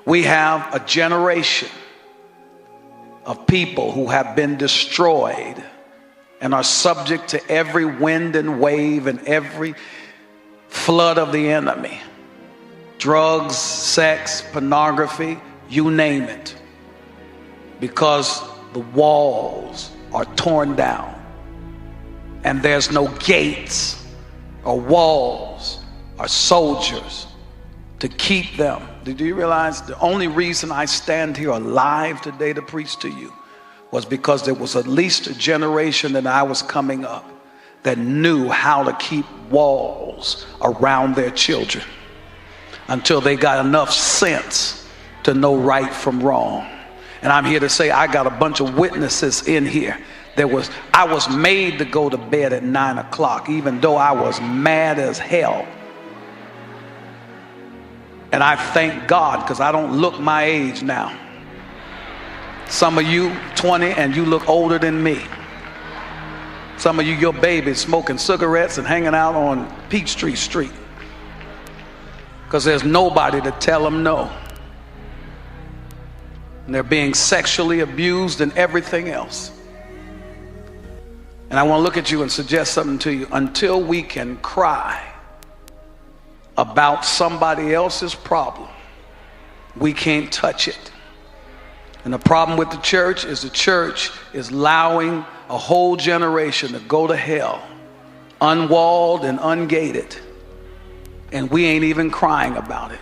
We have a generation of people who have been destroyed and are subject to every wind and wave and every flood of the enemy. Drugs, sex, pornography, you name it. Because the walls are torn down and there's no gates or walls or soldiers to keep them. Did you realize the only reason I stand here alive today to preach to you was because there was at least a generation that I was coming up that knew how to keep walls around their children until they got enough sense to know right from wrong. And I'm here to say I got a bunch of witnesses in here. I was made to go to bed at 9 o'clock, even though I was mad as hell. And I thank God because I don't look my age now. Some of you 20 and you look older than me. Some of you, your babies smoking cigarettes and hanging out on Peachtree Street because there's nobody to tell them no. And they're being sexually abused and everything else. And I want to look at you and suggest something to you. Until we can cry about somebody else's problem, we can't touch it. And the problem with the church is allowing a whole generation to go to hell, unwalled and ungated. And we ain't even crying about it.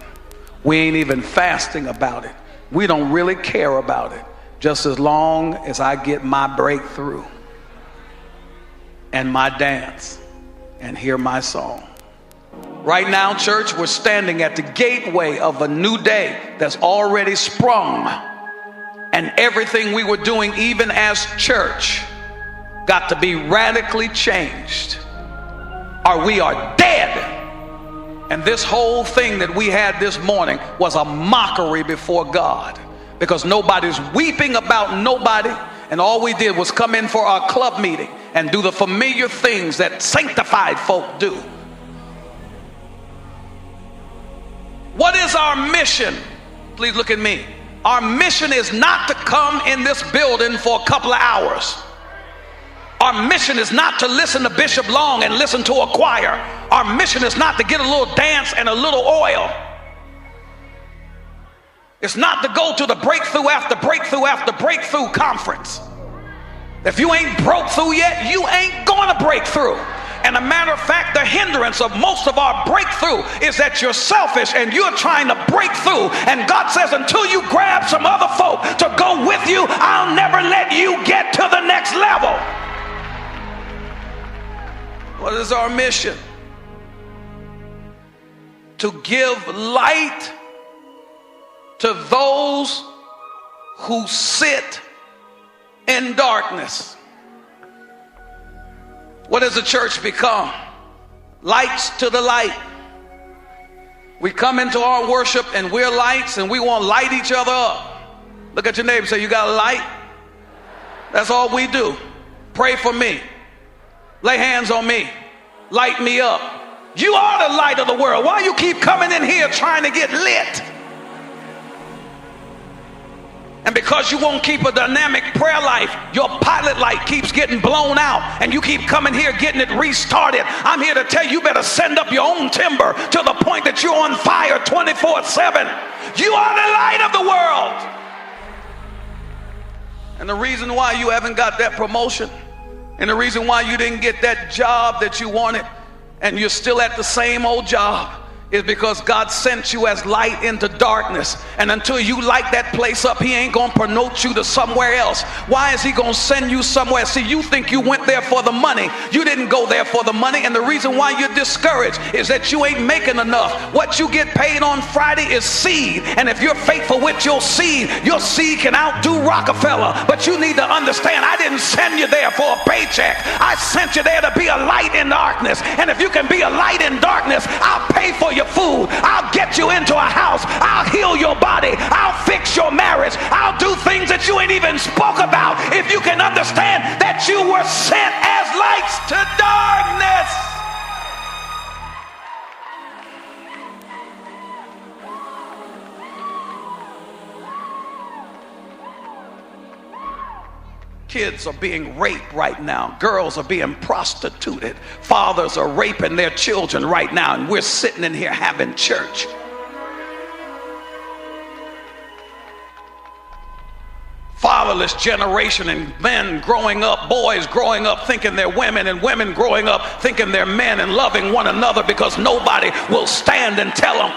We ain't even fasting about it. We don't really care about it, just as long as I get my breakthrough and my dance and hear my song. Right now, church, we're standing at the gateway of a new day that's already sprung. And everything we were doing, even as church, got to be radically changed, or we are dead. And this whole thing that we had this morning was a mockery before God, because nobody's weeping about nobody, and all we did was come in for our club meeting and do the familiar things that sanctified folk do. What is our mission? Please look at me. Our mission is not to come in this building for a couple of hours. Our mission is not to listen to Bishop Long and listen to a choir. Our mission is not to get a little dance and a little oil. It's not to go to the breakthrough after breakthrough after breakthrough conference. If you ain't broke through yet, you ain't gonna break through. And a matter of fact, the hindrance of most of our breakthrough is that you're selfish and you're trying to break through. And God says, until you grab some other folk to go with you, I'll never let you get to the next level. What is our mission? To give light to those who sit in darkness. What does the church become? Lights to the light. We come into our worship and we're lights and we want to light each other up. Look at your neighbor and say, you got a light? That's all we do. Pray for me. Lay hands on me. Light me up. You are the light of the world. Why you keep coming in here trying to get lit? And because you won't keep a dynamic prayer life, your pilot light keeps getting blown out and you keep coming here getting it restarted. I'm here to tell you, you better send up your own timber to the point that you're on fire 24/7. You are the light of the world. And the reason why you haven't got that promotion, and the reason why you didn't get that job that you wanted, and you're still at the same old job, is because God sent you as light into darkness. And until you light that place up, he ain't gonna promote you to somewhere else. Why is he gonna send you somewhere? See, you think you went there for the money. You didn't go there for the money. And the reason why you're discouraged is that you ain't making enough. What you get paid on Friday is seed. And if you're faithful with your seed can outdo Rockefeller. But you need to understand, I didn't send you there for a paycheck. I sent you there to be a light in darkness. And if you can be a light in darkness, I'll pay for your food. I'll get you into a house. I'll heal your body. I'll fix your marriage. I'll do things that you ain't even spoke about if you can understand that you were sent as lights to darkness. Kids are being raped right now. Girls are being prostituted. Fathers are raping their children right now, and we're sitting in here having church. Fatherless generation, and men growing up, boys growing up thinking they're women, and women growing up thinking they're men, and loving one another because nobody will stand and tell them.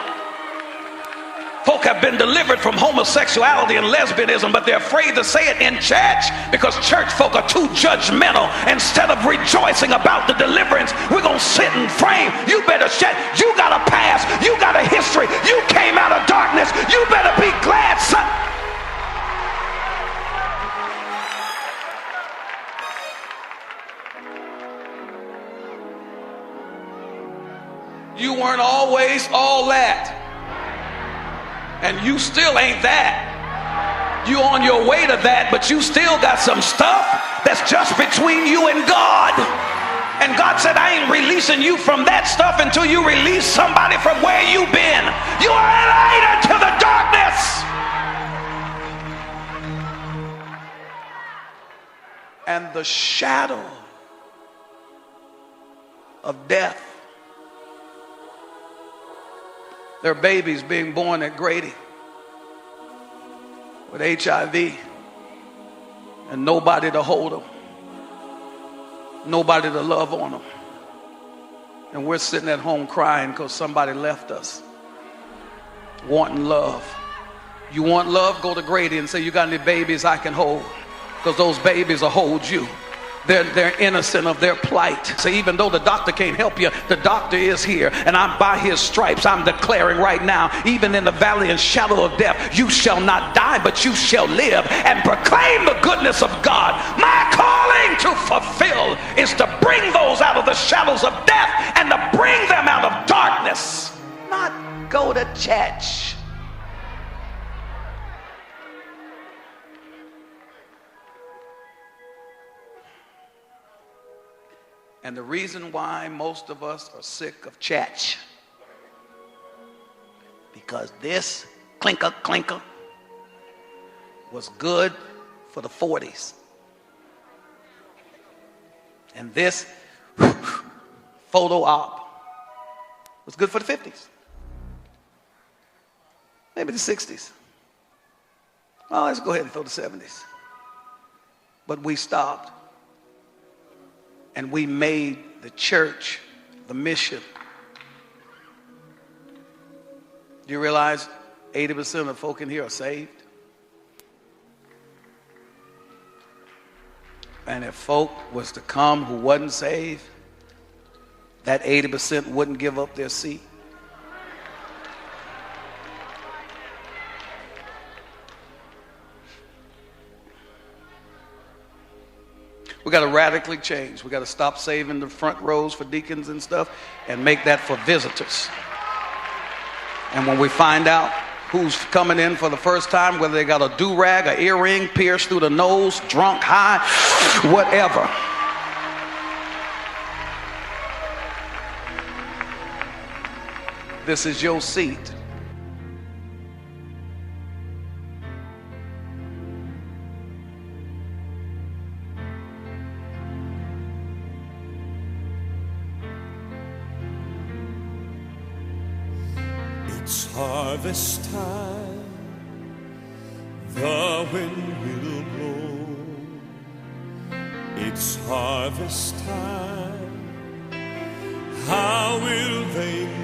Folk have been delivered from homosexuality and lesbianism, but they're afraid to say it in church because church folk are too judgmental. Instead of rejoicing about the deliverance, we're going to sit and frame. You better shut. You got a past. You got a history. You came out of darkness. You better be glad, son. You weren't always all that. And you still ain't that. You on your way to that, but you still got some stuff that's just between you and God. And God said, I ain't releasing you from that stuff until you release somebody from where you've been. You are a light unto the darkness. And the shadow of death. There are babies being born at Grady with HIV and nobody to hold them, nobody to love on them. And we're sitting at home crying because somebody left us, wanting love. You want love? Go to Grady and say, you got any babies I can hold? Because those babies will hold you. They're innocent of their plight. So even though the doctor can't help you, the doctor is here. And I'm by his stripes. I'm declaring right now, even in the valley and shadow of death, you shall not die, but you shall live and proclaim the goodness of God. My calling to fulfill is to bring those out of the shadows of death and to bring them out of darkness. Not go to church. And the reason why most of us are sick of church, because this clinker was good for the 40s. And this photo op was good for the 50s. Maybe the 60s. Well, let's go ahead and throw the 70s. But we stopped. And we made the church the mission. Do you realize 80% of the folk in here are saved? And if folk was to come who wasn't saved, that 80% wouldn't give up their seat. We got to radically change. We got to stop saving the front rows for deacons and stuff and make that for visitors. And when we find out who's coming in for the first time, whether they got a do-rag, an earring pierced through the nose, drunk, high, whatever. This is your seat. It's harvest time, the wind will blow. It's harvest time, how will they know?